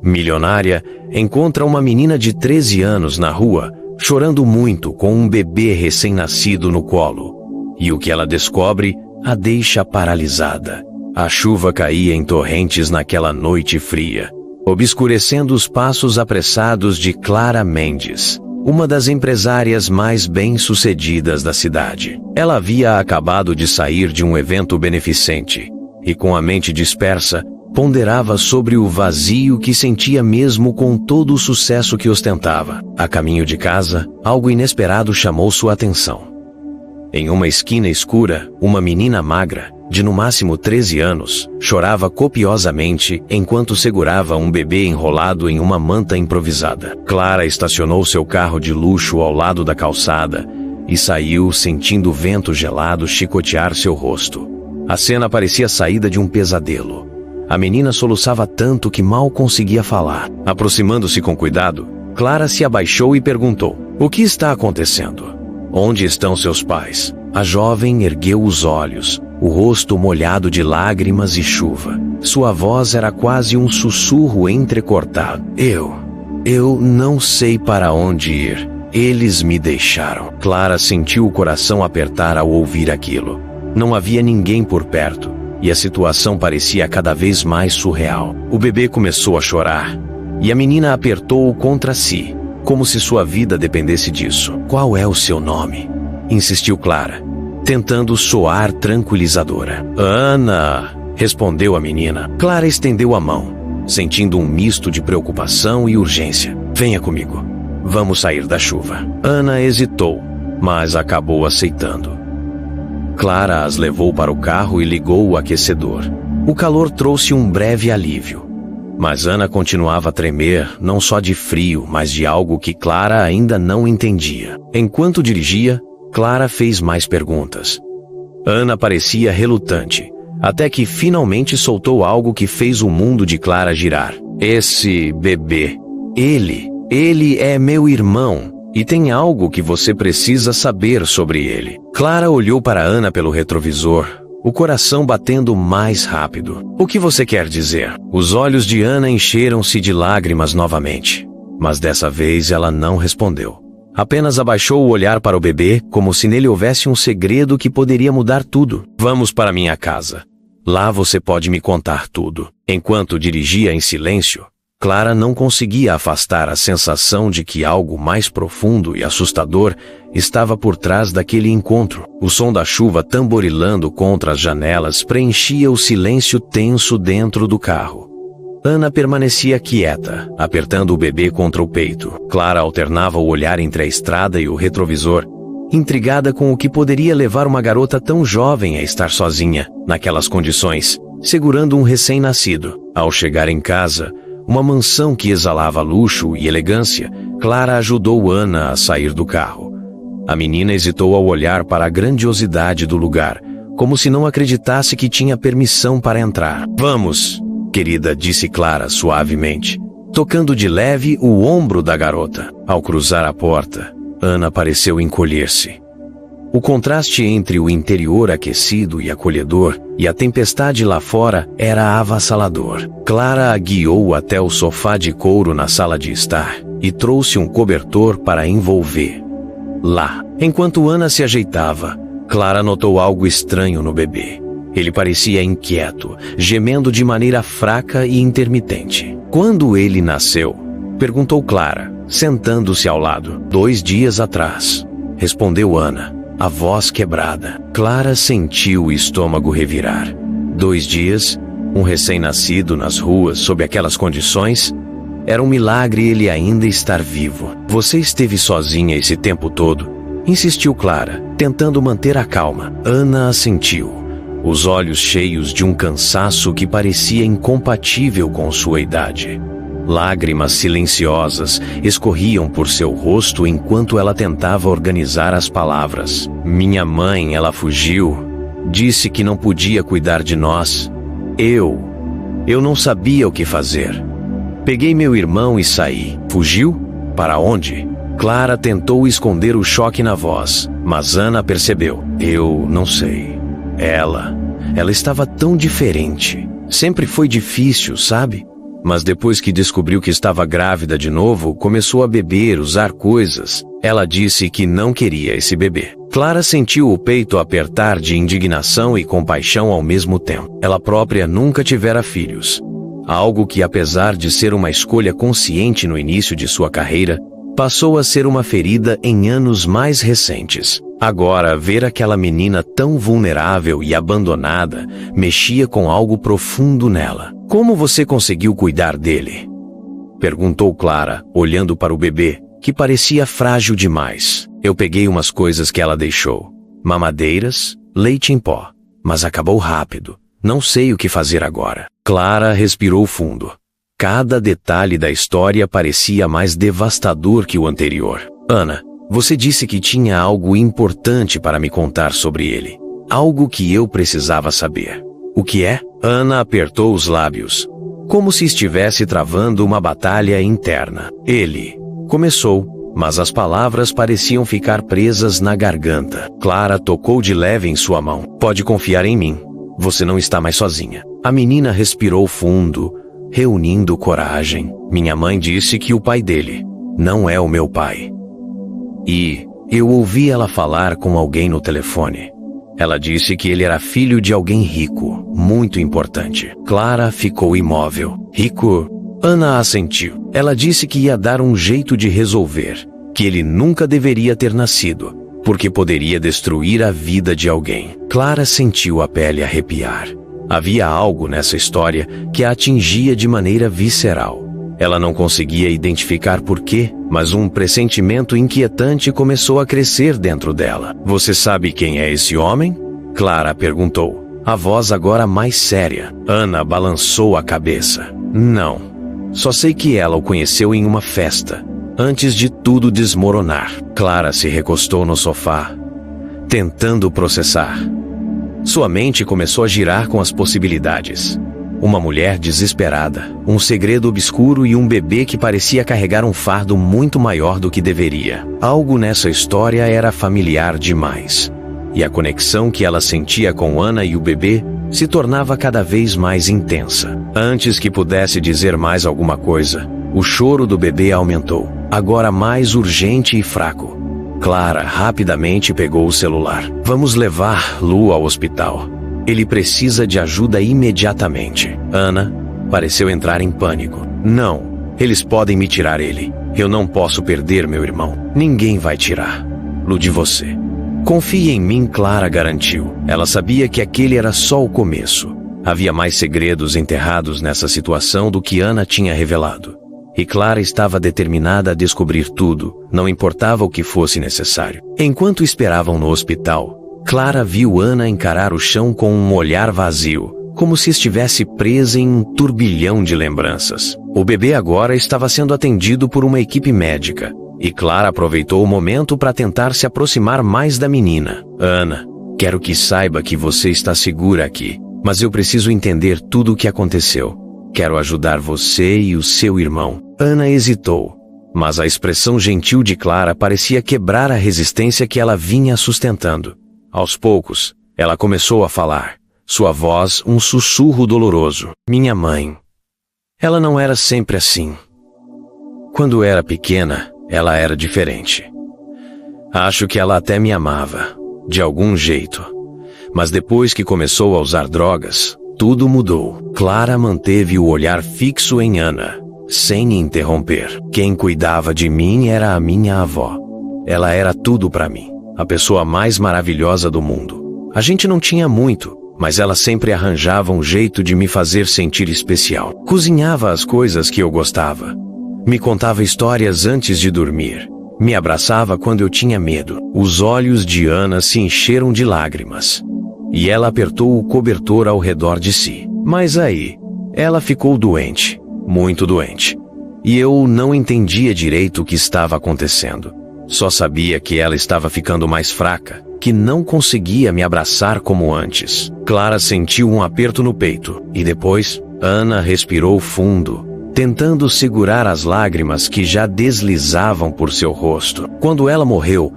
milionária, encontra uma menina de 13 anos na rua, chorando muito com um bebê recém-nascido no colo. E o que ela descobre a deixa paralisada. A chuva caía em torrentes naquela noite fria, obscurecendo os passos apressados de Clara Mendes, uma das empresárias mais bem-sucedidas da cidade. Ela havia acabado de sair de um evento beneficente e, com a mente dispersa, ponderava sobre o vazio que sentia mesmo com todo o sucesso que ostentava. A caminho de casa, algo inesperado chamou sua atenção. Em uma esquina escura, uma menina magra, de no máximo 13 anos, chorava copiosamente enquanto segurava um bebê enrolado em uma manta improvisada. Clara estacionou seu carro de luxo ao lado da calçada e saiu sentindo o vento gelado chicotear seu rosto. A cena parecia saída de um pesadelo. A menina soluçava tanto que mal conseguia falar. Aproximando-se com cuidado, Clara se abaixou e perguntou: "O que está acontecendo? Onde estão seus pais?" A jovem ergueu os olhos, o rosto molhado de lágrimas e chuva. Sua voz era quase um sussurro entrecortado. Eu não sei para onde ir. Eles me deixaram." Clara sentiu o coração apertar ao ouvir aquilo. Não havia ninguém por perto, e a situação parecia cada vez mais surreal. O bebê começou a chorar, e a menina apertou-o contra si, como se sua vida dependesse disso. "Qual é o seu nome?" insistiu Clara, tentando soar tranquilizadora. "Ana", respondeu a menina. Clara estendeu a mão, sentindo um misto de preocupação e urgência. "Venha comigo. Vamos sair da chuva." Ana hesitou, mas acabou aceitando. Clara as levou para o carro e ligou o aquecedor. O calor trouxe um breve alívio, mas Ana continuava a tremer, não só de frio, mas de algo que Clara ainda não entendia. Enquanto dirigia, Clara fez mais perguntas. Ana parecia relutante, até que finalmente soltou algo que fez o mundo de Clara girar. "Esse bebê, ele é meu irmão, e tem algo que você precisa saber sobre ele." Clara olhou para Ana pelo retrovisor, o coração batendo mais rápido. "O que você quer dizer?" Os olhos de Ana encheram-se de lágrimas novamente, mas dessa vez ela não respondeu. Apenas abaixou o olhar para o bebê, como se nele houvesse um segredo que poderia mudar tudo. "Vamos para minha casa. Lá você pode me contar tudo." Enquanto dirigia em silêncio, Clara não conseguia afastar a sensação de que algo mais profundo e assustador estava por trás daquele encontro. O som da chuva tamborilando contra as janelas preenchia o silêncio tenso dentro do carro. Ana permanecia quieta, apertando o bebê contra o peito. Clara alternava o olhar entre a estrada e o retrovisor, intrigada com o que poderia levar uma garota tão jovem a estar sozinha, naquelas condições, segurando um recém-nascido. Ao chegar em casa, uma mansão que exalava luxo e elegância, Clara ajudou Ana a sair do carro. A menina hesitou ao olhar para a grandiosidade do lugar, como se não acreditasse que tinha permissão para entrar. "Vamos, querida", disse Clara suavemente, tocando de leve o ombro da garota. Ao cruzar a porta, Ana pareceu encolher-se. O contraste entre o interior aquecido e acolhedor e a tempestade lá fora era avassalador. Clara a guiou até o sofá de couro na sala de estar e trouxe um cobertor para envolver. Lá, enquanto Ana se ajeitava, Clara notou algo estranho no bebê. Ele parecia inquieto, gemendo de maneira fraca e intermitente. "Quando ele nasceu?" perguntou Clara, sentando-se ao lado. "2 dias atrás", respondeu Ana, a voz quebrada. Clara sentiu o estômago revirar. 2 dias? Um recém-nascido nas ruas sob aquelas condições? Era um milagre ele ainda estar vivo. "Você esteve sozinha esse tempo todo?" insistiu Clara, tentando manter a calma. Ana assentiu, os olhos cheios de um cansaço que parecia incompatível com sua idade. Lágrimas silenciosas escorriam por seu rosto enquanto ela tentava organizar as palavras. "Minha mãe, ela fugiu. Disse que não podia cuidar de nós. Eu não sabia o que fazer. Peguei meu irmão e saí." "Fugiu? Para onde?" Clara tentou esconder o choque na voz, mas Ana percebeu. "Eu não sei. Ela estava tão diferente. Sempre foi difícil, sabe? Mas depois que descobriu que estava grávida de novo, começou a beber, usar coisas. Ela disse que não queria esse bebê. Clara sentiu o peito apertar de indignação e compaixão ao mesmo tempo. Ela própria nunca tivera filhos. Algo que, apesar de ser uma escolha consciente no início de sua carreira, passou a ser uma ferida em anos mais recentes. Agora, ver aquela menina tão vulnerável e abandonada mexia com algo profundo nela. Como você conseguiu cuidar dele? Perguntou Clara, olhando para o bebê, que parecia frágil demais. Eu peguei umas coisas que ela deixou. Mamadeiras, leite em pó. Mas acabou rápido. Não sei o que fazer agora. Clara respirou fundo. Cada detalhe da história parecia mais devastador que o anterior. Ana, você disse que tinha algo importante para me contar sobre ele. Algo que eu precisava saber. O que é? Ana apertou os lábios, como se estivesse travando uma batalha interna. Ele começou, mas as palavras pareciam ficar presas na garganta. Clara tocou de leve em sua mão. Pode confiar em mim. Você não está mais sozinha. A menina respirou fundo, reunindo coragem. Minha mãe disse que o pai dele não é o meu pai. E eu ouvi ela falar com alguém no telefone. Ela disse que ele era filho de alguém rico, muito importante. Clara ficou imóvel. Rico? Ana assentiu. Ela disse que ia dar um jeito de resolver, que ele nunca deveria ter nascido, porque poderia destruir a vida de alguém. Clara sentiu a pele arrepiar. Havia algo nessa história que a atingia de maneira visceral. Ela não conseguia identificar por quê, mas um pressentimento inquietante começou a crescer dentro dela. Você sabe quem é esse homem? Clara perguntou, a voz agora mais séria. Ana balançou a cabeça. Não. Só sei que ela o conheceu em uma festa, antes de tudo desmoronar. Clara se recostou no sofá, tentando processar. Sua mente começou a girar com as possibilidades. Uma mulher desesperada, um segredo obscuro e um bebê que parecia carregar um fardo muito maior do que deveria. Algo nessa história era familiar demais. E a conexão que ela sentia com Ana e o bebê se tornava cada vez mais intensa. Antes que pudesse dizer mais alguma coisa, o choro do bebê aumentou, agora mais urgente e fraco. Clara rapidamente pegou o celular. Vamos levar Lu ao hospital. Ele precisa de ajuda imediatamente. Ana pareceu entrar em pânico. Não, eles podem me tirar ele. Eu não posso perder meu irmão. Ninguém vai tirar Lu de você. Confie em mim, Clara garantiu. Ela sabia que aquele era só o começo. Havia mais segredos enterrados nessa situação do que Ana tinha revelado. E Clara estava determinada a descobrir tudo, não importava o que fosse necessário. Enquanto esperavam no hospital, Clara viu Ana encarar o chão com um olhar vazio, como se estivesse presa em um turbilhão de lembranças. O bebê agora estava sendo atendido por uma equipe médica, e Clara aproveitou o momento para tentar se aproximar mais da menina. Ana, quero que saiba que você está segura aqui, mas eu preciso entender tudo o que aconteceu. Quero ajudar você e o seu irmão. Ana hesitou, mas a expressão gentil de Clara parecia quebrar a resistência que ela vinha sustentando. Aos poucos, ela começou a falar, sua voz um sussurro doloroso. Minha mãe. Ela não era sempre assim. Quando era pequena, ela era diferente. Acho que ela até me amava, de algum jeito. Mas depois que começou a usar drogas, tudo mudou. Clara manteve o olhar fixo em Ana, sem interromper. Quem cuidava de mim era a minha avó. Ela era tudo para mim, a pessoa mais maravilhosa do mundo. A gente não tinha muito, mas ela sempre arranjava um jeito de me fazer sentir especial. Cozinhava as coisas que eu gostava. Me contava histórias antes de dormir. Me abraçava quando eu tinha medo. Os olhos de Ana se encheram de lágrimas. E ela apertou o cobertor ao redor de si. Mas aí, ela ficou doente, muito doente. E eu não entendia direito o que estava acontecendo. Só sabia que ela estava ficando mais fraca, que não conseguia me abraçar como antes. Clara sentiu um aperto no peito, e depois, Ana respirou fundo, tentando segurar as lágrimas que já deslizavam por seu rosto. Quando ela morreu,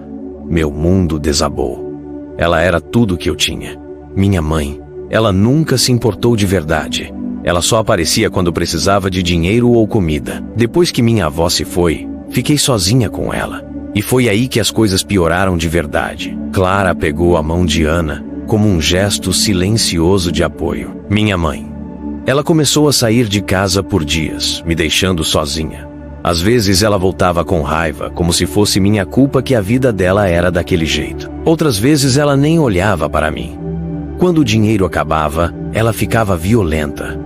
meu mundo desabou. Ela era tudo que eu tinha. Minha mãe, ela nunca se importou de verdade. Ela só aparecia quando precisava de dinheiro ou comida. Depois que minha avó se foi, fiquei sozinha com ela. E foi aí que as coisas pioraram de verdade. Clara pegou a mão de Ana como um gesto silencioso de apoio. Minha mãe. Ela começou a sair de casa por dias, me deixando sozinha. Às vezes ela voltava com raiva, como se fosse minha culpa que a vida dela era daquele jeito. Outras vezes ela nem olhava para mim. Quando o dinheiro acabava, ela ficava violenta.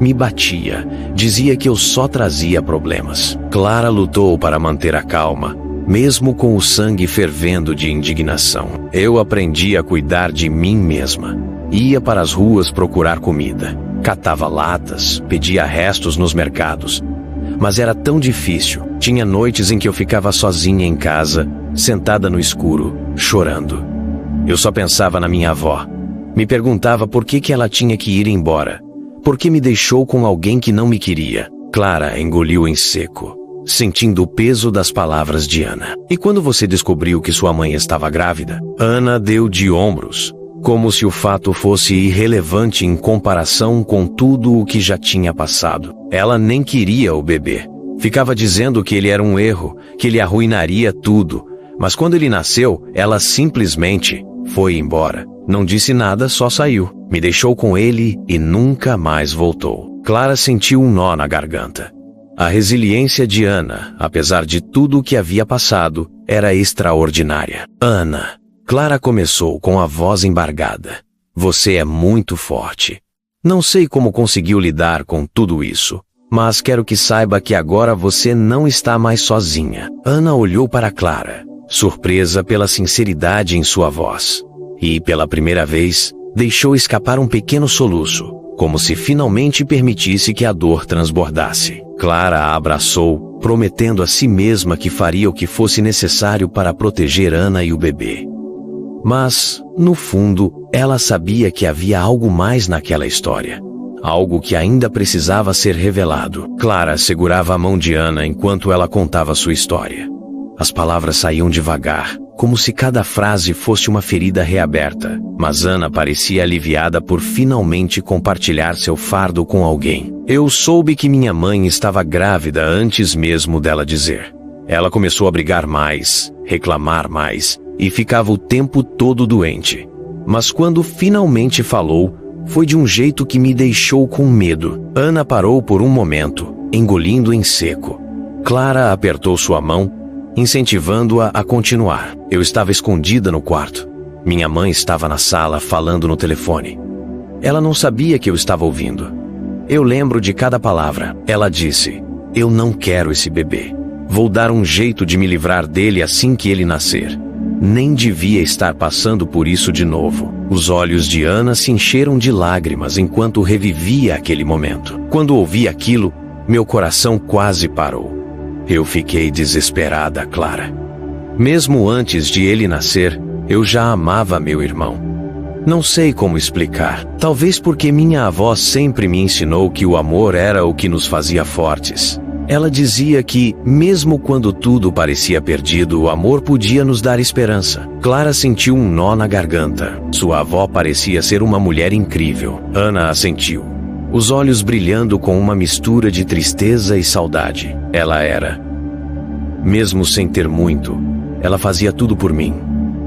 Me batia, dizia que eu só trazia problemas. Clara lutou para manter a calma, mesmo com o sangue fervendo de indignação. Eu aprendi a cuidar de mim mesma. Ia para as ruas procurar comida. Catava latas, pedia restos nos mercados. Mas era tão difícil. Tinha noites em que eu ficava sozinha em casa, sentada no escuro, chorando. Eu só pensava na minha avó. Me perguntava por que ela tinha que ir embora. Por que me deixou com alguém que não me queria? Clara engoliu em seco, sentindo o peso das palavras de Ana. E quando você descobriu que sua mãe estava grávida? Ana deu de ombros, como se o fato fosse irrelevante em comparação com tudo o que já tinha passado. Ela nem queria o bebê. Ficava dizendo que ele era um erro, que ele arruinaria tudo. Mas quando ele nasceu, ela simplesmente foi embora. Não disse nada, só saiu. Me deixou com ele e nunca mais voltou. Clara sentiu um nó na garganta. A resiliência de Ana, apesar de tudo o que havia passado, era extraordinária. Ana. Clara começou com a voz embargada. Você é muito forte. Não sei como conseguiu lidar com tudo isso, mas quero que saiba que agora você não está mais sozinha. Ana olhou para Clara, surpresa pela sinceridade em sua voz. E, pela primeira vez, deixou escapar um pequeno soluço, como se finalmente permitisse que a dor transbordasse. Clara a abraçou, prometendo a si mesma que faria o que fosse necessário para proteger Ana e o bebê. Mas, no fundo, ela sabia que havia algo mais naquela história. Algo que ainda precisava ser revelado. Clara segurava a mão de Ana enquanto ela contava sua história. As palavras saíam devagar, como se cada frase fosse uma ferida reaberta. Mas Ana parecia aliviada por finalmente compartilhar seu fardo com alguém. Eu soube que minha mãe estava grávida antes mesmo dela dizer. Ela começou a brigar mais, reclamar mais, e ficava o tempo todo doente. Mas quando finalmente falou, foi de um jeito que me deixou com medo. Ana parou por um momento, engolindo em seco. Clara apertou sua mão, incentivando-a a continuar. Eu estava escondida no quarto. Minha mãe estava na sala falando no telefone. Ela não sabia que eu estava ouvindo. Eu lembro de cada palavra. Ela disse: eu não quero esse bebê. Vou dar um jeito de me livrar dele assim que ele nascer. Nem devia estar passando por isso de novo. Os olhos de Ana se encheram de lágrimas enquanto revivia aquele momento. Quando ouvi aquilo, meu coração quase parou. Eu fiquei desesperada, Clara. Mesmo antes de ele nascer, eu já amava meu irmão. Não sei como explicar. Talvez porque minha avó sempre me ensinou que o amor era o que nos fazia fortes. Ela dizia que, mesmo quando tudo parecia perdido, o amor podia nos dar esperança. Clara sentiu um nó na garganta. Sua avó parecia ser uma mulher incrível. Ana assentiu, os olhos brilhando com uma mistura de tristeza e saudade. Ela era. Mesmo sem ter muito, ela fazia tudo por mim.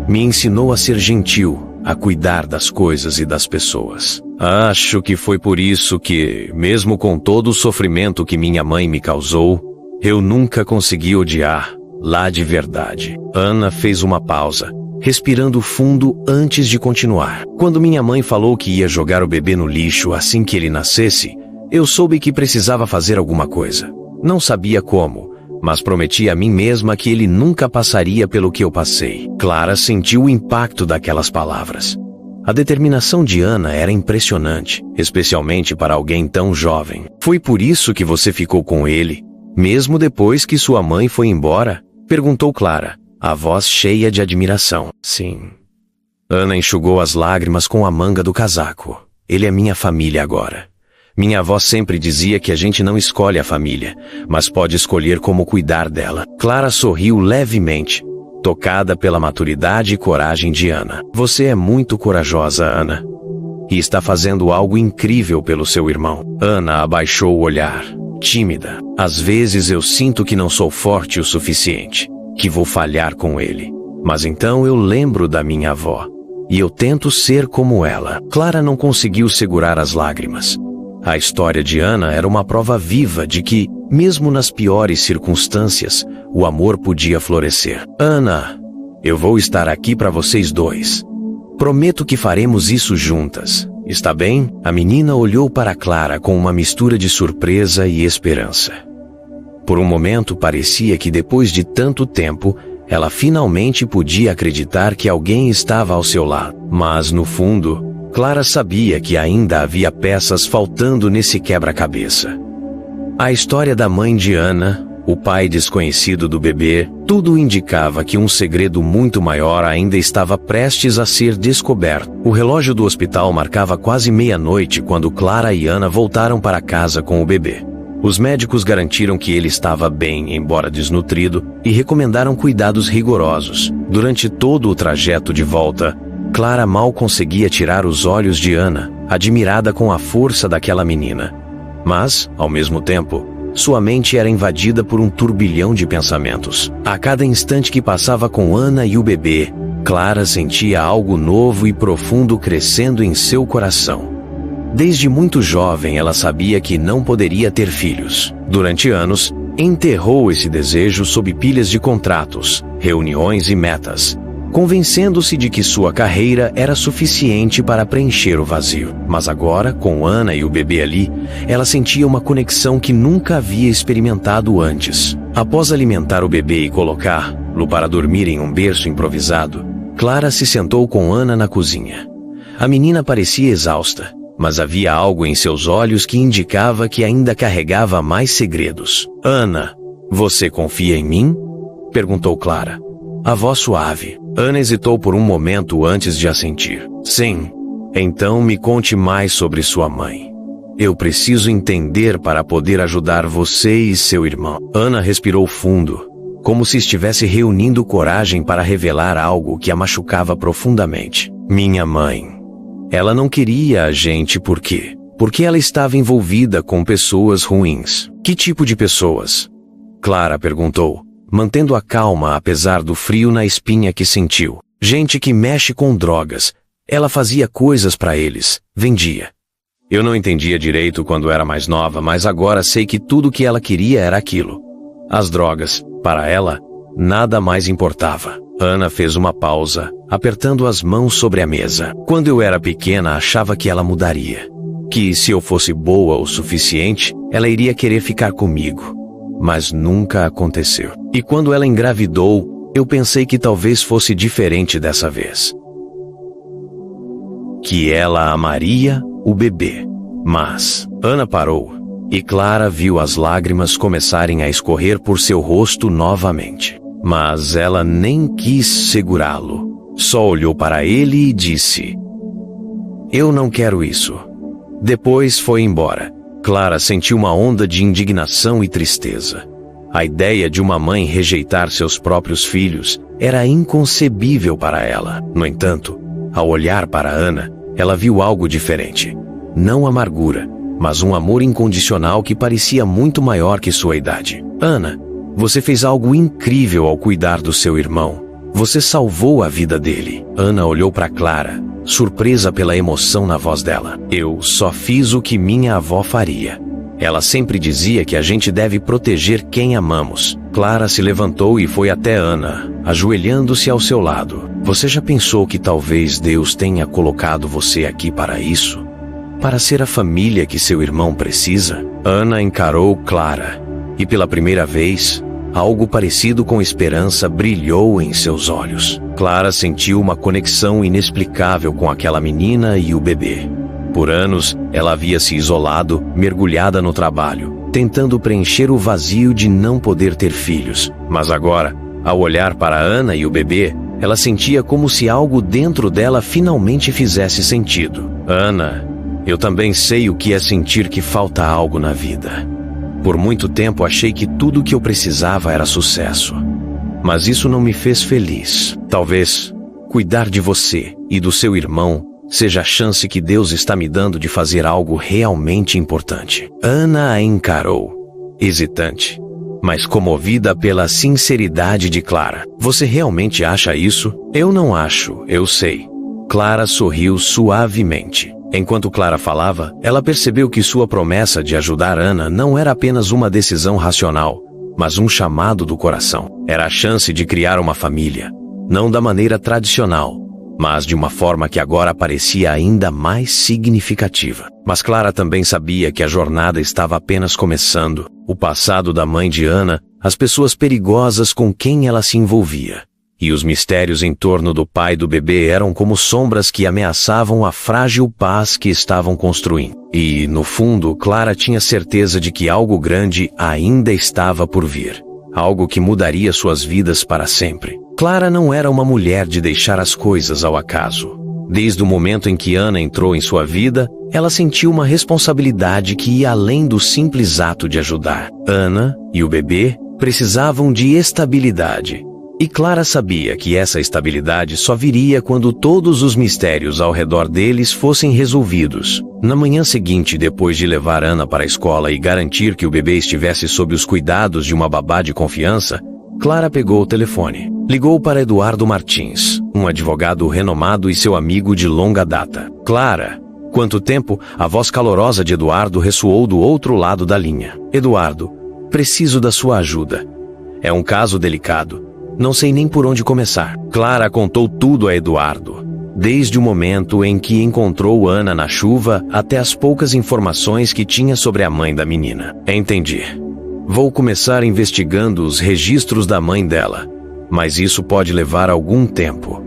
Me ensinou a ser gentil, a cuidar das coisas e das pessoas. Acho que foi por isso que, mesmo com todo o sofrimento que minha mãe me causou, eu nunca consegui odiar, lá de verdade. Ana fez uma pausa, respirando fundo antes de continuar. Quando minha mãe falou que ia jogar o bebê no lixo assim que ele nascesse, eu soube que precisava fazer alguma coisa. Não sabia como, mas prometi a mim mesma que ele nunca passaria pelo que eu passei. Clara sentiu o impacto daquelas palavras. A determinação de Ana era impressionante, especialmente para alguém tão jovem. Foi por isso que você ficou com ele, mesmo depois que sua mãe foi embora? Perguntou Clara, a voz cheia de admiração. Sim. Ana enxugou as lágrimas com a manga do casaco. Ele é minha família agora. Minha avó sempre dizia que a gente não escolhe a família, mas pode escolher como cuidar dela. Clara sorriu levemente, tocada pela maturidade e coragem de Ana. Você é muito corajosa, Ana. e está fazendo algo incrível pelo seu irmão. Ana abaixou o olhar, tímida. Às vezes eu sinto que não sou forte o suficiente, que vou falhar com ele. Mas então eu lembro da minha avó, e eu tento ser como ela. Clara não conseguiu segurar as lágrimas. A história de Ana era uma prova viva de que, mesmo nas piores circunstâncias, o amor podia florescer. Ana, eu vou estar aqui para vocês dois. Prometo que faremos isso juntas. Está bem? A menina olhou para Clara com uma mistura de surpresa e esperança. Por um momento parecia que depois de tanto tempo, ela finalmente podia acreditar que alguém estava ao seu lado. Mas, no fundo, Clara sabia que ainda havia peças faltando nesse quebra-cabeça. A história da mãe de Ana, o pai desconhecido do bebê, tudo indicava que um segredo muito maior ainda estava prestes a ser descoberto. O relógio do hospital marcava quase meia-noite quando Clara e Ana voltaram para casa com o bebê. Os médicos garantiram que ele estava bem, embora desnutrido, e recomendaram cuidados rigorosos. Durante todo o trajeto de volta, Clara mal conseguia tirar os olhos de Ana, admirada com a força daquela menina. Mas, ao mesmo tempo, sua mente era invadida por um turbilhão de pensamentos. A cada instante que passava com Ana e o bebê, Clara sentia algo novo e profundo crescendo em seu coração. Desde muito jovem, ela sabia que não poderia ter filhos. Durante anos, enterrou esse desejo sob pilhas de contratos, reuniões e metas, convencendo-se de que sua carreira era suficiente para preencher o vazio. Mas agora, com Ana e o bebê ali, ela sentia uma conexão que nunca havia experimentado antes. Após alimentar o bebê e colocá-lo para dormir em um berço improvisado, Clara se sentou com Ana na cozinha. A menina parecia exausta, mas havia algo em seus olhos que indicava que ainda carregava mais segredos. Ana, você confia em mim? Perguntou Clara. A voz suave. Ana hesitou por um momento antes de assentir. Sim. Então me conte mais sobre sua mãe. Eu preciso entender para poder ajudar você e seu irmão. Ana respirou fundo, como se estivesse reunindo coragem para revelar algo que a machucava profundamente. Minha mãe. Ela não queria a gente por quê? Porque ela estava envolvida com pessoas ruins. Que tipo de pessoas? Clara perguntou, mantendo a calma apesar do frio na espinha que sentiu. Gente que mexe com drogas. Ela fazia coisas para eles, vendia. Eu não entendia direito quando era mais nova, mas agora sei que tudo que ela queria era aquilo. As drogas, para ela, nada mais importava. Ana fez uma pausa, apertando as mãos sobre a mesa. Quando eu era pequena, achava que ela mudaria. Que, se eu fosse boa o suficiente, ela iria querer ficar comigo. Mas nunca aconteceu. E quando ela engravidou, eu pensei que talvez fosse diferente dessa vez. Que ela amaria o bebê. Mas Ana parou, e Clara viu as lágrimas começarem a escorrer por seu rosto novamente. Mas ela nem quis segurá-lo. Só olhou para ele e disse: Eu não quero isso. Depois foi embora. Clara sentiu uma onda de indignação e tristeza. A ideia de uma mãe rejeitar seus próprios filhos era inconcebível para ela. No entanto, ao olhar para Ana, ela viu algo diferente. Não amargura, mas um amor incondicional que parecia muito maior que sua idade. Ana, você fez algo incrível ao cuidar do seu irmão. Você salvou a vida dele. Ana olhou para Clara, surpresa pela emoção na voz dela. Eu só fiz o que minha avó faria. Ela sempre dizia que a gente deve proteger quem amamos. Clara se levantou e foi até Ana, ajoelhando-se ao seu lado. Você já pensou que talvez Deus tenha colocado você aqui para isso? Para ser a família que seu irmão precisa? Ana encarou Clara, e pela primeira vez, algo parecido com esperança brilhou em seus olhos. Clara sentiu uma conexão inexplicável com aquela menina e o bebê. Por anos, ela havia se isolado, mergulhada no trabalho, tentando preencher o vazio de não poder ter filhos. Mas agora, ao olhar para Ana e o bebê, ela sentia como se algo dentro dela finalmente fizesse sentido. Ana, eu também sei o que é sentir que falta algo na vida. Por muito tempo achei que tudo o que eu precisava era sucesso. Mas isso não me fez feliz. Talvez cuidar de você e do seu irmão seja a chance que Deus está me dando de fazer algo realmente importante. Ana a encarou, hesitante, mas comovida pela sinceridade de Clara. Você realmente acha isso? Eu não acho, eu sei. Clara sorriu suavemente. Enquanto Clara falava, ela percebeu que sua promessa de ajudar Ana não era apenas uma decisão racional, mas um chamado do coração. Era a chance de criar uma família, não da maneira tradicional, mas de uma forma que agora parecia ainda mais significativa. Mas Clara também sabia que a jornada estava apenas começando. O passado da mãe de Ana, as pessoas perigosas com quem ela se envolvia, e os mistérios em torno do pai do bebê eram como sombras que ameaçavam a frágil paz que estavam construindo. E, no fundo, Clara tinha certeza de que algo grande ainda estava por vir. Algo que mudaria suas vidas para sempre. Clara não era uma mulher de deixar as coisas ao acaso. Desde o momento em que Ana entrou em sua vida, ela sentiu uma responsabilidade que ia além do simples ato de ajudar. Ana e o bebê precisavam de estabilidade. E Clara sabia que essa estabilidade só viria quando todos os mistérios ao redor deles fossem resolvidos. Na manhã seguinte, depois de levar Ana para a escola e garantir que o bebê estivesse sob os cuidados de uma babá de confiança, Clara pegou o telefone. Ligou para Eduardo Martins, um advogado renomado e seu amigo de longa data. Clara, quanto tempo? A voz calorosa de Eduardo ressoou do outro lado da linha. Eduardo, preciso da sua ajuda. É um caso delicado. Não sei nem por onde começar. Clara contou tudo a Eduardo, desde o momento em que encontrou Ana na chuva até as poucas informações que tinha sobre a mãe da menina. Entendi. Vou começar investigando os registros da mãe dela, mas isso pode levar algum tempo.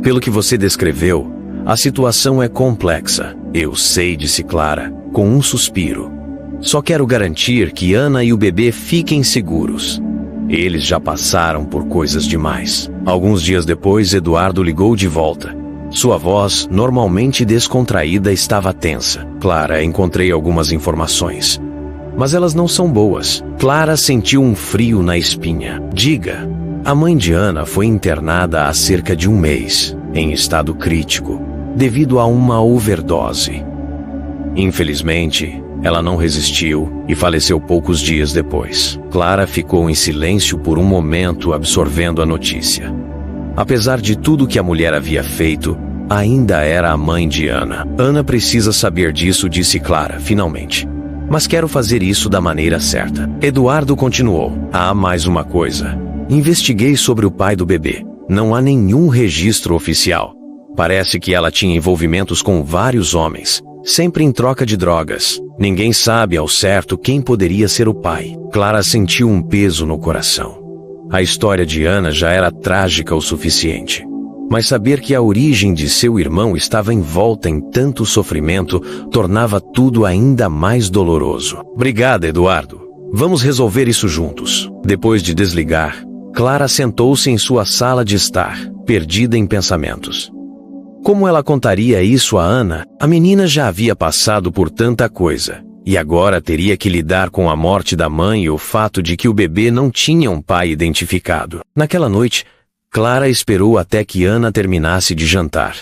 Pelo que você descreveu, a situação é complexa. Eu sei, disse Clara, com um suspiro. Só quero garantir que Ana e o bebê fiquem seguros. Eles já passaram por coisas demais. Alguns dias depois, Eduardo ligou de volta. Sua voz, normalmente descontraída, estava tensa. Clara, encontrei algumas informações, mas elas não são boas. Clara sentiu um frio na espinha. Diga. A mãe de Ana foi internada há cerca de um mês, em estado crítico, devido a uma overdose. Infelizmente, ela não resistiu e faleceu poucos dias depois. Clara ficou em silêncio por um momento, absorvendo a notícia. Apesar de tudo que a mulher havia feito, ainda era a mãe de Ana. Ana precisa saber disso, disse Clara, finalmente. Mas quero fazer isso da maneira certa. Eduardo continuou. Há mais uma coisa. Investiguei sobre o pai do bebê. Não há nenhum registro oficial. Parece que ela tinha envolvimentos com vários homens, sempre em troca de drogas. Ninguém sabe ao certo quem poderia ser o pai. Clara sentiu um peso no coração. A história de Ana já era trágica o suficiente. Mas saber que a origem de seu irmão estava envolta em tanto sofrimento tornava tudo ainda mais doloroso. Obrigada, Eduardo. Vamos resolver isso juntos. Depois de desligar, Clara sentou-se em sua sala de estar, perdida em pensamentos. Como ela contaria isso a Ana? A menina já havia passado por tanta coisa, e agora teria que lidar com a morte da mãe e o fato de que o bebê não tinha um pai identificado. Naquela noite, Clara esperou até que Ana terminasse de jantar.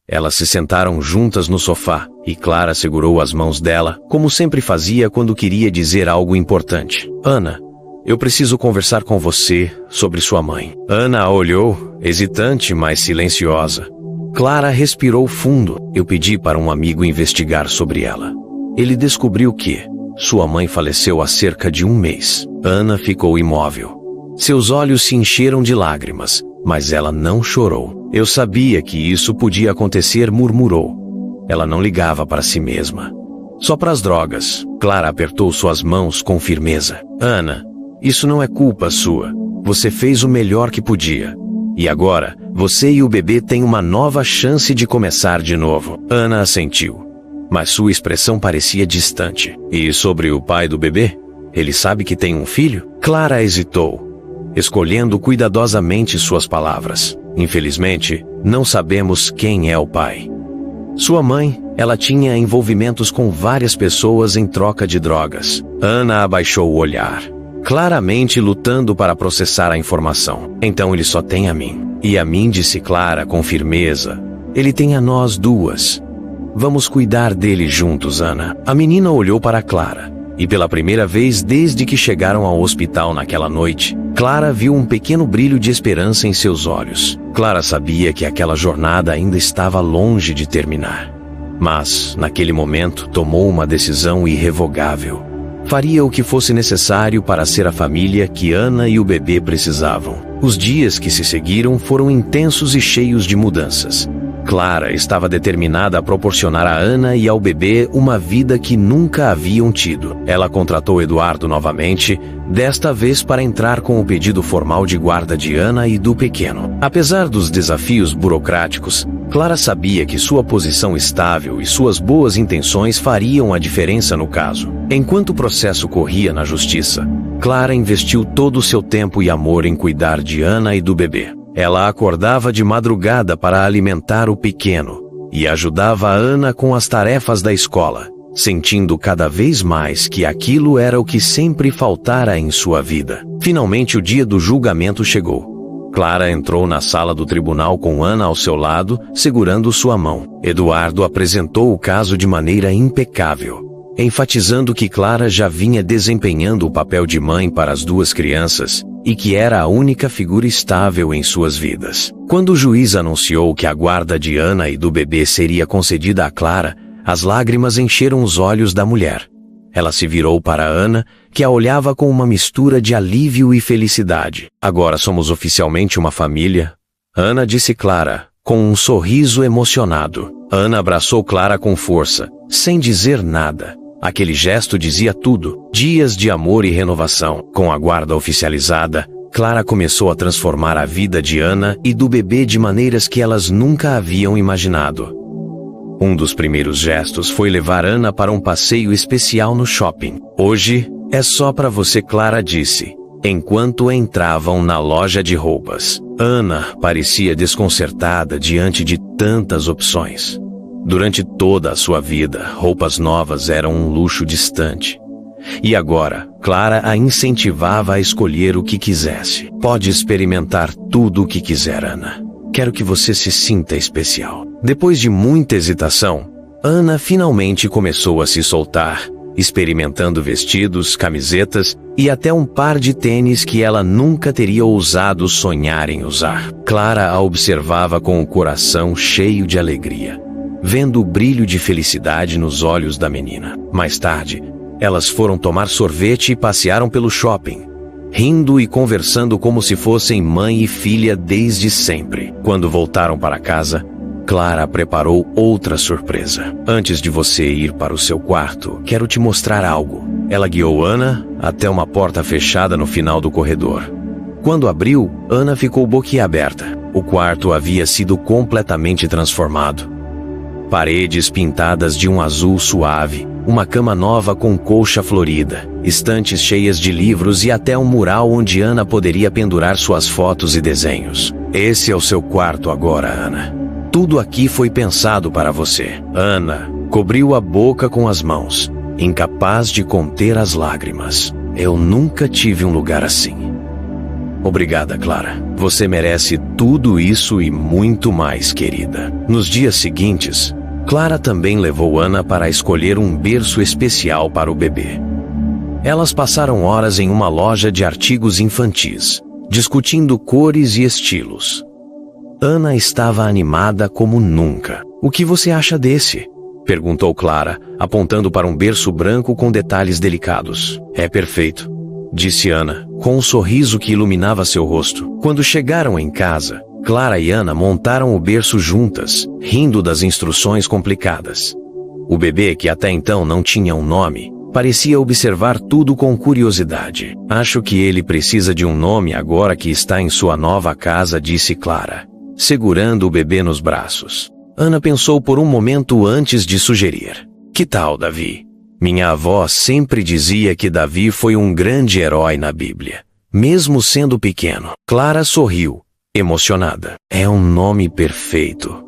Elas se sentaram juntas no sofá, e Clara segurou as mãos dela, como sempre fazia quando queria dizer algo importante. Ana, eu preciso conversar com você sobre sua mãe. Ana a olhou, hesitante, mas silenciosa. Clara respirou fundo. Eu pedi para um amigo investigar sobre ela. Ele descobriu que sua mãe faleceu há cerca de um mês. Ana ficou imóvel. Seus olhos se encheram de lágrimas, mas ela não chorou. Eu sabia que isso podia acontecer, murmurou. Ela não ligava para si mesma, só para as drogas. Clara apertou suas mãos com firmeza. Ana, isso não é culpa sua. Você fez o melhor que podia. E agora, você e o bebê têm uma nova chance de começar de novo. Ana assentiu, mas sua expressão parecia distante. E sobre o pai do bebê? Ele sabe que tem um filho? Clara hesitou, escolhendo cuidadosamente suas palavras. Infelizmente, não sabemos quem é o pai. Sua mãe, ela tinha envolvimentos com várias pessoas em troca de drogas. Ana abaixou o olhar, claramente lutando para processar a informação. Então ele só tem a mim. E a mim, disse Clara com firmeza. Ele tem a nós duas. Vamos cuidar dele juntos, Ana. A menina olhou para Clara. E pela primeira vez desde que chegaram ao hospital naquela noite, Clara viu um pequeno brilho de esperança em seus olhos. Clara sabia que aquela jornada ainda estava longe de terminar. Mas, naquele momento, tomou uma decisão irrevogável. Faria o que fosse necessário para ser a família que Ana e o bebê precisavam. Os dias que se seguiram foram intensos e cheios de mudanças. Clara estava determinada a proporcionar a Ana e ao bebê uma vida que nunca haviam tido. Ela contratou Eduardo novamente, desta vez para entrar com o pedido formal de guarda de Ana e do pequeno. Apesar dos desafios burocráticos, Clara sabia que sua posição estável e suas boas intenções fariam a diferença no caso. Enquanto o processo corria na justiça, Clara investiu todo o seu tempo e amor em cuidar de Ana e do bebê. Ela acordava de madrugada para alimentar o pequeno e ajudava a Ana com as tarefas da escola, sentindo cada vez mais que aquilo era o que sempre faltara em sua vida. Finalmente o dia do julgamento chegou. Clara entrou na sala do tribunal com Ana ao seu lado, segurando sua mão. Eduardo apresentou o caso de maneira impecável, enfatizando que Clara já vinha desempenhando o papel de mãe para as duas crianças e que era a única figura estável em suas vidas. Quando o juiz anunciou que a guarda de Ana e do bebê seria concedida a Clara, as lágrimas encheram os olhos da mulher. Ela se virou para Ana, que a olhava com uma mistura de alívio e felicidade. Agora somos oficialmente uma família, Ana disse Clara, com um sorriso emocionado. Ana abraçou Clara com força, sem dizer nada. Aquele gesto dizia tudo. Dias de amor e renovação. Com a guarda oficializada, Clara começou a transformar a vida de Ana e do bebê de maneiras que elas nunca haviam imaginado. Um dos primeiros gestos foi levar Ana para um passeio especial no shopping. Hoje é só para você, Clara disse, enquanto entravam na loja de roupas. Ana parecia desconcertada diante de tantas opções. Durante toda a sua vida, roupas novas eram um luxo distante. E agora, Clara a incentivava a escolher o que quisesse. Pode experimentar tudo o que quiser, Ana. Quero que você se sinta especial. Depois de muita hesitação, Ana finalmente começou a se soltar, experimentando vestidos, camisetas e até um par de tênis que ela nunca teria ousado sonhar em usar. Clara a observava com o coração cheio de alegria, vendo o brilho de felicidade nos olhos da menina. Mais tarde, elas foram tomar sorvete e passearam pelo shopping, rindo e conversando como se fossem mãe e filha desde sempre. Quando voltaram para casa, Clara preparou outra surpresa. Antes de você ir para o seu quarto, quero te mostrar algo. Ela guiou Ana até uma porta fechada no final do corredor. Quando abriu, Ana ficou boquiaberta. O quarto havia sido completamente transformado. Paredes pintadas de um azul suave, uma cama nova com colcha florida, estantes cheias de livros e até um mural onde Ana poderia pendurar suas fotos e desenhos. Esse é o seu quarto agora, Ana. Tudo aqui foi pensado para você. Ana cobriu a boca com as mãos, incapaz de conter as lágrimas. Eu nunca tive um lugar assim. Obrigada, Clara. Você merece tudo isso e muito mais, querida. Nos dias seguintes, Clara também levou Ana para escolher um berço especial para o bebê. Elas passaram horas em uma loja de artigos infantis, discutindo cores e estilos. Ana estava animada como nunca. O que você acha desse? Perguntou Clara, apontando para um berço branco com detalhes delicados. É perfeito, disse Ana, com um sorriso que iluminava seu rosto. Quando chegaram em casa, Clara e Ana montaram o berço juntas, rindo das instruções complicadas. O bebê, que até então não tinha um nome, parecia observar tudo com curiosidade. Acho que ele precisa de um nome agora que está em sua nova casa, disse Clara, segurando o bebê nos braços. Ana pensou por um momento antes de sugerir. Que tal, Davi? Minha avó sempre dizia que Davi foi um grande herói na Bíblia, mesmo sendo pequeno. Clara sorriu, emocionada. É um nome perfeito.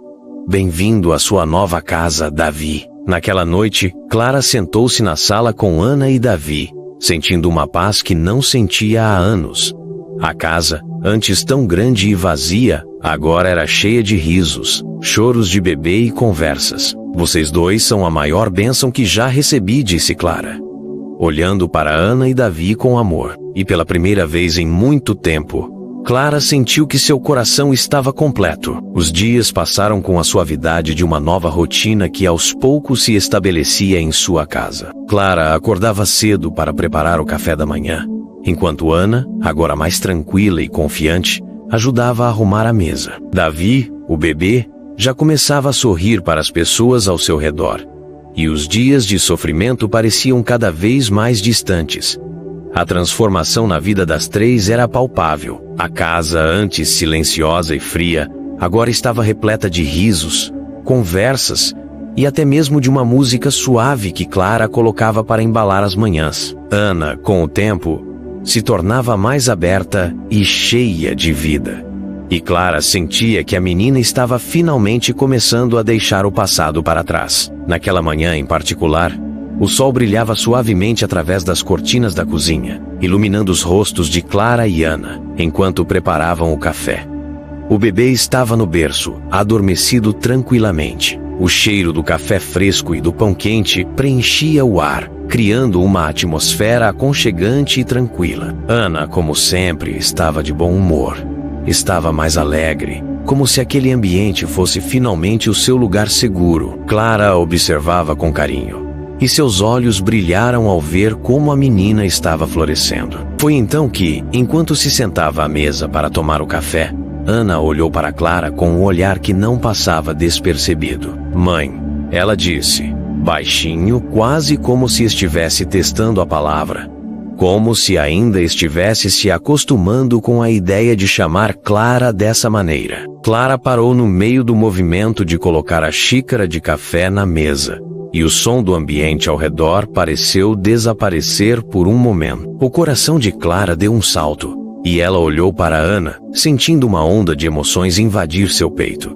Bem-vindo à sua nova casa, Davi. Naquela noite, Clara sentou-se na sala com Ana e Davi, sentindo uma paz que não sentia há anos. A casa, antes tão grande e vazia, agora era cheia de risos, choros de bebê e conversas. Vocês dois são a maior bênção que já recebi, disse Clara, olhando para Ana e Davi com amor. E pela primeira vez em muito tempo, Clara sentiu que seu coração estava completo. Os dias passaram com a suavidade de uma nova rotina que aos poucos se estabelecia em sua casa. Clara acordava cedo para preparar o café da manhã, enquanto Ana, agora mais tranquila e confiante, ajudava a arrumar a mesa. Davi, o bebê, já começava a sorrir para as pessoas ao seu redor, e os dias de sofrimento pareciam cada vez mais distantes. A transformação na vida das três era palpável. A casa, antes silenciosa e fria, agora estava repleta de risos, conversas e até mesmo de uma música suave que Clara colocava para embalar as manhãs. Ana, com o tempo, se tornava mais aberta e cheia de vida. E Clara sentia que a menina estava finalmente começando a deixar o passado para trás. Naquela manhã em particular, o sol brilhava suavemente através das cortinas da cozinha, iluminando os rostos de Clara e Ana, enquanto preparavam o café. O bebê estava no berço, adormecido tranquilamente. O cheiro do café fresco e do pão quente preenchia o ar, criando uma atmosfera aconchegante e tranquila. Ana, como sempre, estava de bom humor. Estava mais alegre, como se aquele ambiente fosse finalmente o seu lugar seguro. Clara a observava com carinho, e seus olhos brilharam ao ver como a menina estava florescendo. Foi então que, enquanto se sentava à mesa para tomar o café, Ana olhou para Clara com um olhar que não passava despercebido. "Mãe", ela disse, baixinho, quase como se estivesse testando a palavra, como se ainda estivesse se acostumando com a ideia de chamar Clara dessa maneira. Clara parou no meio do movimento de colocar a xícara de café na mesa, e o som do ambiente ao redor pareceu desaparecer por um momento. O coração de Clara deu um salto, e ela olhou para Ana, sentindo uma onda de emoções invadir seu peito.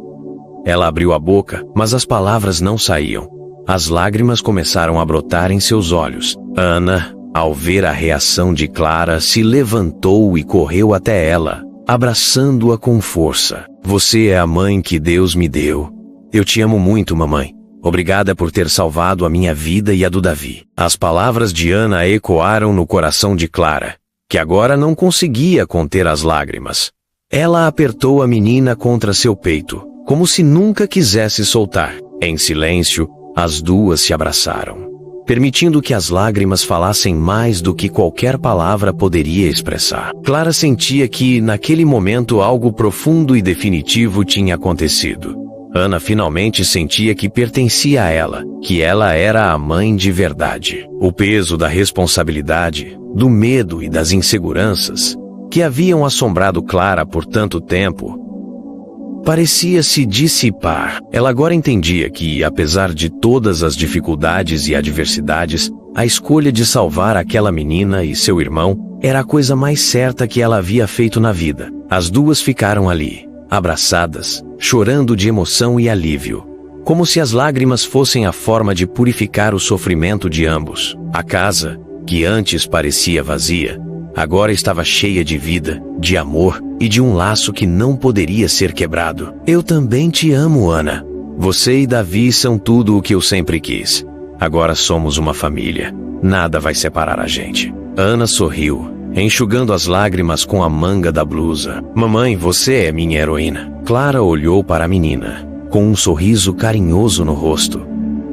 Ela abriu a boca, mas as palavras não saíam. As lágrimas começaram a brotar em seus olhos. Ana, ao ver a reação de Clara, se levantou e correu até ela, abraçando-a com força. "Você é a mãe que Deus me deu. Eu te amo muito, mamãe. Obrigada por ter salvado a minha vida e a do Davi." As palavras de Ana ecoaram no coração de Clara, que agora não conseguia conter as lágrimas. Ela apertou a menina contra seu peito, como se nunca quisesse soltar. Em silêncio, as duas se abraçaram, permitindo que as lágrimas falassem mais do que qualquer palavra poderia expressar. Clara sentia que, naquele momento, algo profundo e definitivo tinha acontecido. Ana finalmente sentia que pertencia a ela, que ela era a mãe de verdade. O peso da responsabilidade, do medo e das inseguranças, que haviam assombrado Clara por tanto tempo, parecia se dissipar. Ela agora entendia que, apesar de todas as dificuldades e adversidades, a escolha de salvar aquela menina e seu irmão era a coisa mais certa que ela havia feito na vida. As duas ficaram ali, abraçadas, chorando de emoção e alívio, como se as lágrimas fossem a forma de purificar o sofrimento de ambos. A casa, que antes parecia vazia, agora estava cheia de vida, de amor e de um laço que não poderia ser quebrado. "Eu também te amo, Ana. Você e Davi são tudo o que eu sempre quis. Agora somos uma família. Nada vai separar a gente." Ana sorriu, enxugando as lágrimas com a manga da blusa. "Mamãe, você é minha heroína." Clara olhou para a menina, com um sorriso carinhoso no rosto.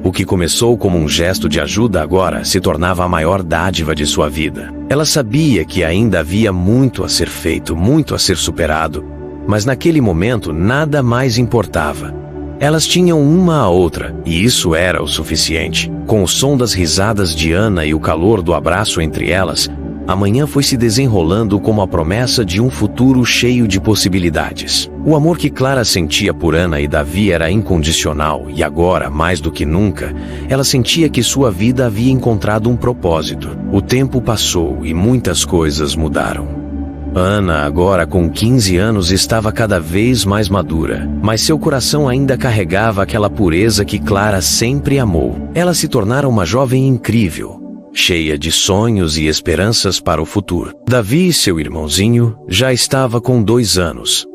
O que começou como um gesto de ajuda agora se tornava a maior dádiva de sua vida. Ela sabia que ainda havia muito a ser feito, muito a ser superado, mas naquele momento nada mais importava. Elas tinham uma a outra, e isso era o suficiente. Com o som das risadas de Ana e o calor do abraço entre elas, a manhã foi se desenrolando como a promessa de um futuro cheio de possibilidades. O amor que Clara sentia por Ana e Davi era incondicional, e agora, mais do que nunca, ela sentia que sua vida havia encontrado um propósito. O tempo passou e muitas coisas mudaram. Ana, agora com 15 anos, estava cada vez mais madura, mas seu coração ainda carregava aquela pureza que Clara sempre amou. Ela se tornara uma jovem incrível, cheia de sonhos e esperanças para o futuro. Davi, seu irmãozinho, já estava com 2 anos.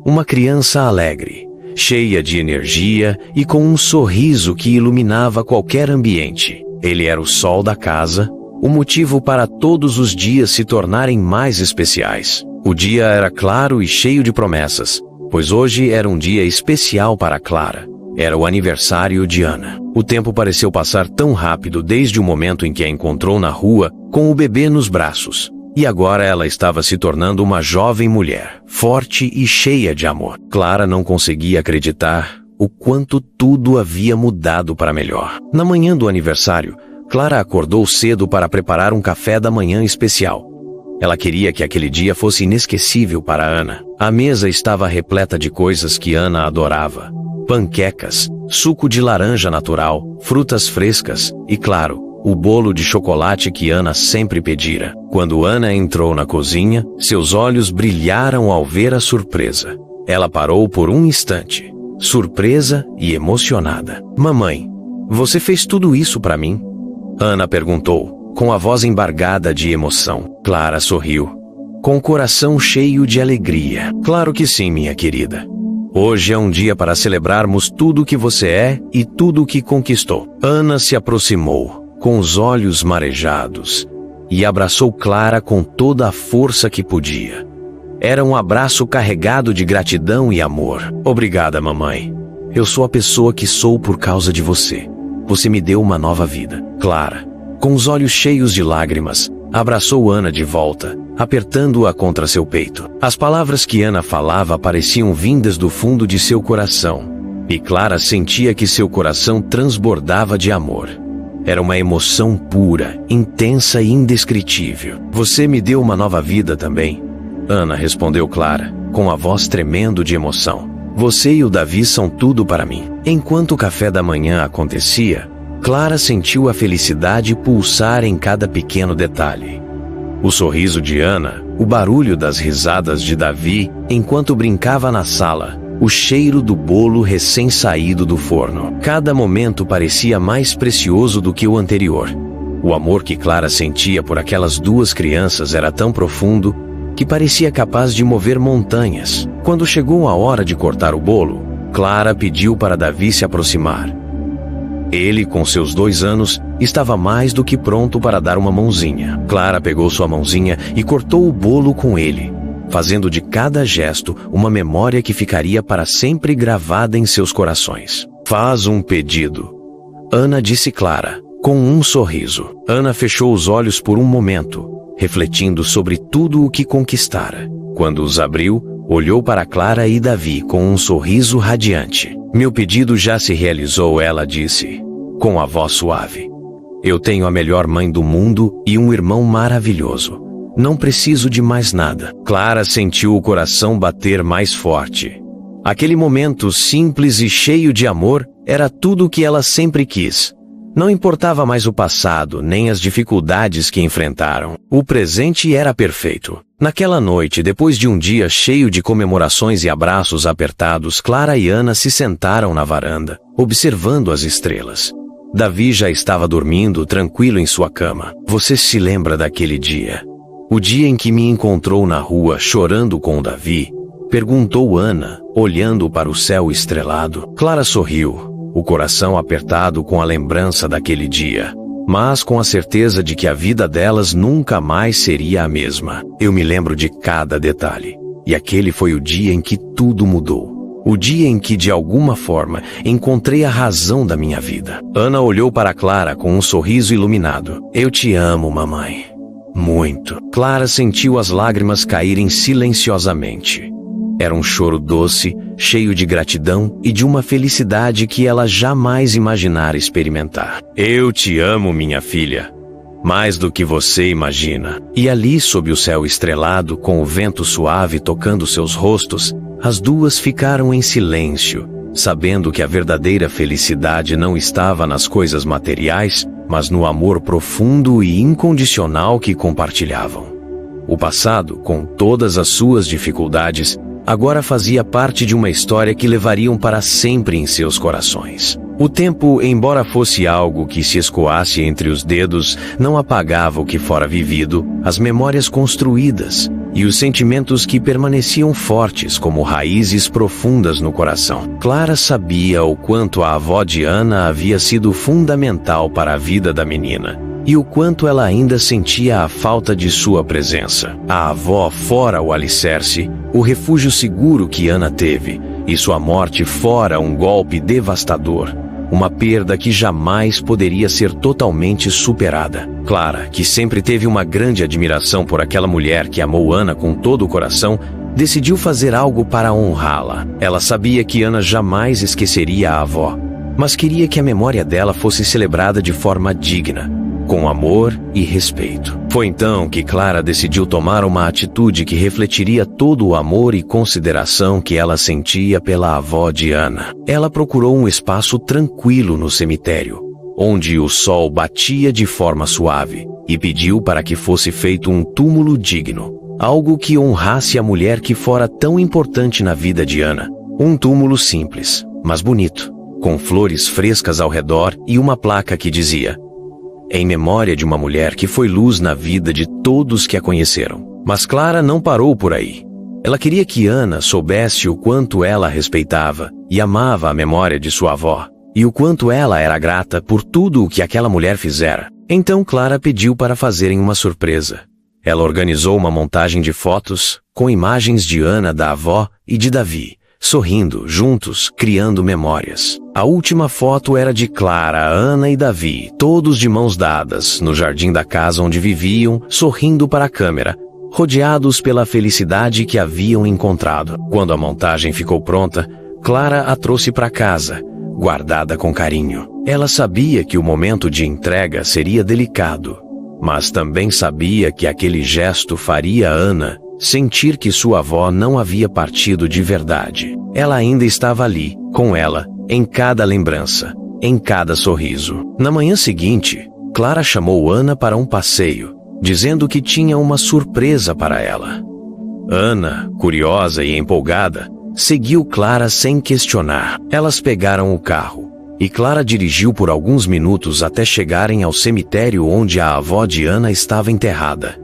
Uma criança alegre, cheia de energia e com um sorriso que iluminava qualquer ambiente. Ele era o sol da casa, o motivo para todos os dias se tornarem mais especiais. O dia era claro e cheio de promessas, pois hoje era um dia especial para Clara. Era o aniversário de Ana. O tempo pareceu passar tão rápido desde o momento em que a encontrou na rua com o bebê nos braços. E agora ela estava se tornando uma jovem mulher, forte e cheia de amor. Clara não conseguia acreditar o quanto tudo havia mudado para melhor. Na manhã do aniversário, Clara acordou cedo para preparar um café da manhã especial. Ela queria que aquele dia fosse inesquecível para Ana. A mesa estava repleta de coisas que Ana adorava: panquecas, suco de laranja natural, frutas frescas e, claro, o bolo de chocolate que Ana sempre pedira. Quando Ana entrou na cozinha, seus olhos brilharam ao ver a surpresa. Ela parou por um instante, surpresa e emocionada. "Mamãe, você fez tudo isso para mim?" Ana perguntou, com a voz embargada de emoção. Clara sorriu, com o coração cheio de alegria. "Claro que sim, minha querida. Hoje é um dia para celebrarmos tudo o que você é e tudo o que conquistou." Ana se aproximou, com os olhos marejados, e abraçou Clara com toda a força que podia. Era um abraço carregado de gratidão e amor. "Obrigada, mamãe. Eu sou a pessoa que sou por causa de você. Você me deu uma nova vida." Clara, com os olhos cheios de lágrimas, abraçou Ana de volta, apertando-a contra seu peito. As palavras que Ana falava pareciam vindas do fundo de seu coração, e Clara sentia que seu coração transbordava de amor. Era uma emoção pura, intensa e indescritível. "Você me deu uma nova vida também," Ana respondeu Clara, com a voz tremendo de emoção. "Você e o Davi são tudo para mim." Enquanto o café da manhã acontecia, Clara sentiu a felicidade pulsar em cada pequeno detalhe. O sorriso de Ana, o barulho das risadas de Davi enquanto brincava na sala, o cheiro do bolo recém-saído do forno. Cada momento parecia mais precioso do que o anterior. O amor que Clara sentia por aquelas duas crianças era tão profundo que parecia capaz de mover montanhas. Quando chegou a hora de cortar o bolo, Clara pediu para Davi se aproximar. Ele, com seus 2 anos, estava mais do que pronto para dar uma mãozinha. Clara pegou sua mãozinha e cortou o bolo com ele, fazendo de cada gesto uma memória que ficaria para sempre gravada em seus corações. "Faz um pedido," Ana disse Clara, com um sorriso. Ana fechou os olhos por um momento, refletindo sobre tudo o que conquistara. Quando os abriu, olhou para Clara e Davi com um sorriso radiante. "Meu pedido já se realizou," ela disse, com a voz suave. "Eu tenho a melhor mãe do mundo e um irmão maravilhoso. Não preciso de mais nada." Clara sentiu o coração bater mais forte. Aquele momento simples e cheio de amor era tudo o que ela sempre quis. Não importava mais o passado, nem as dificuldades que enfrentaram. O presente era perfeito. Naquela noite, depois de um dia cheio de comemorações e abraços apertados, Clara e Ana se sentaram na varanda, observando as estrelas. Davi já estava dormindo, tranquilo em sua cama. "Você se lembra daquele dia? O dia em que me encontrou na rua chorando com o Davi?" perguntou Ana, olhando para o céu estrelado. Clara sorriu, o coração apertado com a lembrança daquele dia, mas com a certeza de que a vida delas nunca mais seria a mesma. "Eu me lembro de cada detalhe, e aquele foi o dia em que tudo mudou. O dia em que, de alguma forma, encontrei a razão da minha vida." Ana olhou para Clara com um sorriso iluminado. "Eu te amo, mamãe. Muito." Clara sentiu as lágrimas caírem silenciosamente. Era um choro doce, cheio de gratidão e de uma felicidade que ela jamais imaginara experimentar. "Eu te amo, minha filha. Mais do que você imagina." E ali, sob o céu estrelado, com o vento suave tocando seus rostos, as duas ficaram em silêncio, sabendo que a verdadeira felicidade não estava nas coisas materiais, mas no amor profundo e incondicional que compartilhavam. O passado, com todas as suas dificuldades, agora fazia parte de uma história que levariam para sempre em seus corações. O tempo, embora fosse algo que se escoasse entre os dedos, não apagava o que fora vivido, as memórias construídas, e os sentimentos que permaneciam fortes como raízes profundas no coração. Clara sabia o quanto a avó de Ana havia sido fundamental para a vida da menina, e o quanto ela ainda sentia a falta de sua presença. A avó fora o alicerce, o refúgio seguro que Ana teve, e sua morte fora um golpe devastador, uma perda que jamais poderia ser totalmente superada. Clara, que sempre teve uma grande admiração por aquela mulher que amou Ana com todo o coração, decidiu fazer algo para honrá-la. Ela sabia que Ana jamais esqueceria a avó, mas queria que a memória dela fosse celebrada de forma digna, com amor e respeito. Foi então que Clara decidiu tomar uma atitude que refletiria todo o amor e consideração que ela sentia pela avó de Ana. Ela procurou um espaço tranquilo no cemitério, onde o sol batia de forma suave, e pediu para que fosse feito um túmulo digno, algo que honrasse a mulher que fora tão importante na vida de Ana. Um túmulo simples, mas bonito, com flores frescas ao redor e uma placa que dizia: em memória de uma mulher que foi luz na vida de todos que a conheceram. Mas Clara não parou por aí. Ela queria que Ana soubesse o quanto ela respeitava e amava a memória de sua avó, e o quanto ela era grata por tudo o que aquela mulher fizera. Então Clara pediu para fazerem uma surpresa. Ela organizou uma montagem de fotos com imagens de Ana, da avó e de Davi, sorrindo juntos, criando memórias. A última foto era de Clara, Ana e Davi, todos de mãos dadas, no jardim da casa onde viviam, sorrindo para a câmera, rodeados pela felicidade que haviam encontrado. Quando a montagem ficou pronta, Clara a trouxe para casa, guardada com carinho. Ela sabia que o momento de entrega seria delicado, mas também sabia que aquele gesto faria Ana sentir que sua avó não havia partido de verdade. Ela ainda estava ali, com ela, em cada lembrança, em cada sorriso. Na manhã seguinte, Clara chamou Ana para um passeio, dizendo que tinha uma surpresa para ela. Ana, curiosa e empolgada, seguiu Clara sem questionar. Elas pegaram o carro, e Clara dirigiu por alguns minutos até chegarem ao cemitério onde a avó de Ana estava enterrada.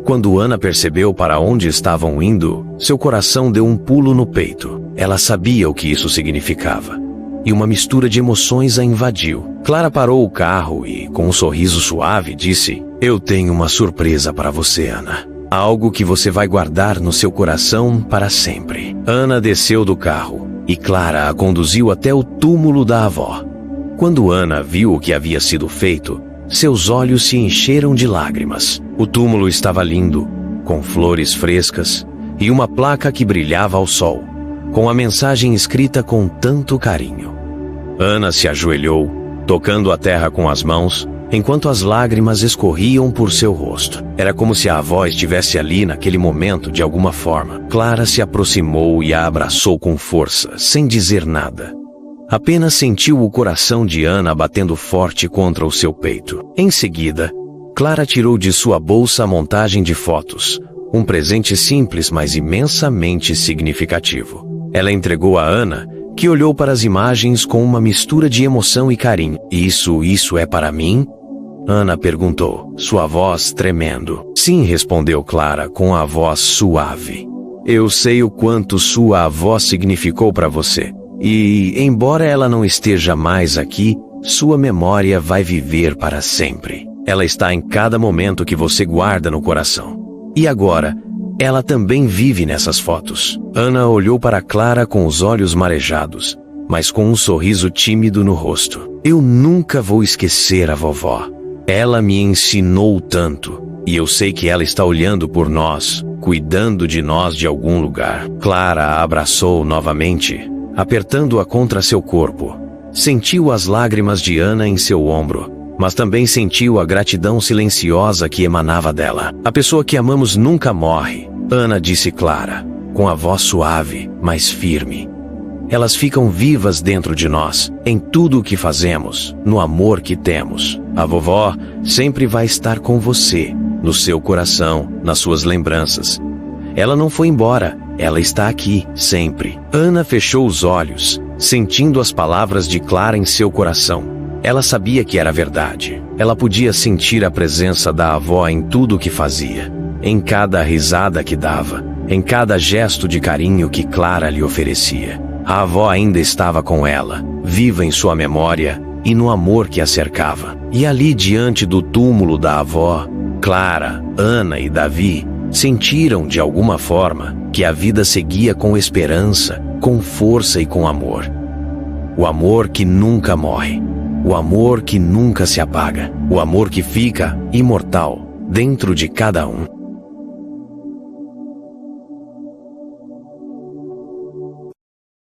Quando Ana percebeu para onde estavam indo, seu coração deu um pulo no peito. Ela sabia o que isso significava, e uma mistura de emoções a invadiu. Clara parou o carro e, com um sorriso suave, disse: eu tenho uma surpresa para você, Ana. Algo que você vai guardar no seu coração para sempre. Ana desceu do carro, e Clara a conduziu até o túmulo da avó. Quando Ana viu o que havia sido feito, seus olhos se encheram de lágrimas. O túmulo estava lindo, com flores frescas e uma placa que brilhava ao sol, com a mensagem escrita com tanto carinho. Ana se ajoelhou, tocando a terra com as mãos, enquanto as lágrimas escorriam por seu rosto. Era como se a avó estivesse ali naquele momento de alguma forma. Clara se aproximou e a abraçou com força, sem dizer nada. Apenas sentiu o coração de Ana batendo forte contra o seu peito. Em seguida, Clara tirou de sua bolsa a montagem de fotos, um presente simples, mas imensamente significativo. Ela entregou a Ana, que olhou para as imagens com uma mistura de emoção e carinho. Isso é para mim? Ana perguntou, sua voz tremendo. Sim, respondeu Clara com a voz suave. Eu sei o quanto sua avó significou para você. E, embora ela não esteja mais aqui, sua memória vai viver para sempre. Ela está em cada momento que você guarda no coração. E agora, ela também vive nessas fotos. Ana olhou para Clara com os olhos marejados, mas com um sorriso tímido no rosto. Eu nunca vou esquecer a vovó. Ela me ensinou tanto, e eu sei que ela está olhando por nós, cuidando de nós de algum lugar. Clara a abraçou novamente, apertando-a contra seu corpo. Sentiu as lágrimas de Ana em seu ombro, mas também sentiu a gratidão silenciosa que emanava dela. A pessoa que amamos nunca morre, Ana disse Clara, com a voz suave, mas firme. Elas ficam vivas dentro de nós, em tudo o que fazemos, no amor que temos. A vovó sempre vai estar com você, no seu coração, nas suas lembranças. Ela não foi embora, ela está aqui, sempre. Ana fechou os olhos, sentindo as palavras de Clara em seu coração. Ela sabia que era verdade. Ela podia sentir a presença da avó em tudo o que fazia, em cada risada que dava, em cada gesto de carinho que Clara lhe oferecia. A avó ainda estava com ela, viva em sua memória e no amor que a cercava. E ali diante do túmulo da avó, Clara, Ana e Davi sentiram de alguma forma que a vida seguia com esperança, com força e com amor. O amor que nunca morre, o amor que nunca se apaga, o amor que fica imortal dentro de cada um.